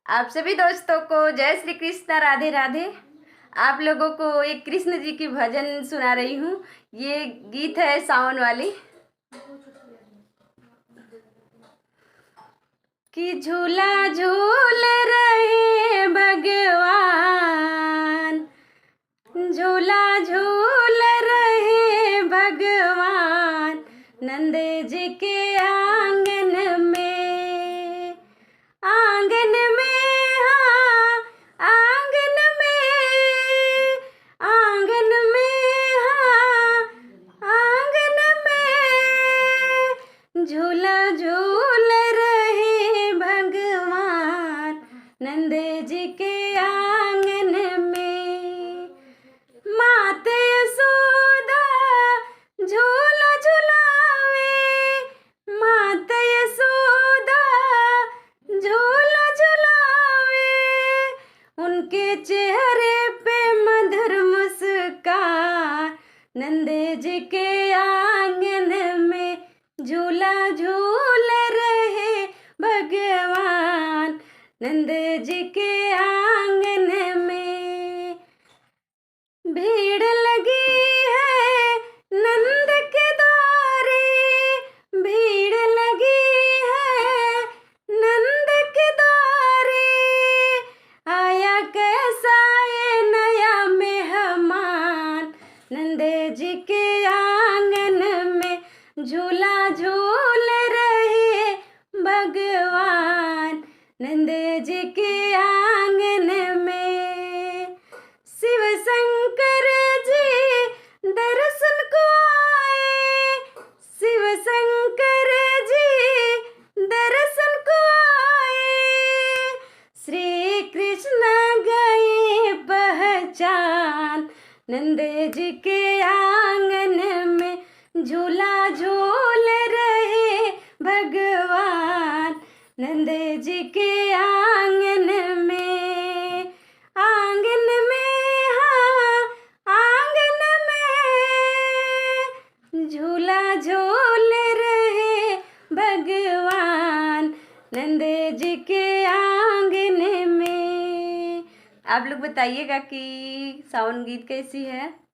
आप सभी दोस्तों को जय श्री कृष्ण, राधे राधे। आप लोगों को एक कृष्ण जी की भजन सुना रही हूँ। ये गीत है सावन वाली। कि झूला झूल रहे भगवान, झूला झूल रहे भगवान, नंद जी के आंगन में, आंगन में, हाँ आंगन में, आंगन में, हाँ आंगन में, झूला झूल रहे भगवान, नंद जी के आंगन में। माते यशोदा झूला झुलावे, माते यशोदा झूला झुलावे, उनके चेहरे पे मधुर मुस्कान, नंद जी के आंगन में झूला झूल रहे भगवान, नंद जी के आंगन में। भीड़ लगी है नंद के द्वारे, भीड़ लगी है नंद के द्वारे, आया कैसा ये नया मेहमान, नंद जी के आंगन में झूला झूल रहे भगवान, नंद जी के आंगन में। शिव शंकर जी दर्शन को आए, शिव शंकर जी दर्शन को आए, श्री कृष्ण गए पहचान, नंद जी के आंगन में झूला झूल रहे भगवान, नंद जी के आंगन में, आंगन में, हाँ आंगन में, झूला झूल रहे भगवान, नंद जी के आंगन में। आप लोग बताइएगा कि सावन गीत कैसी है।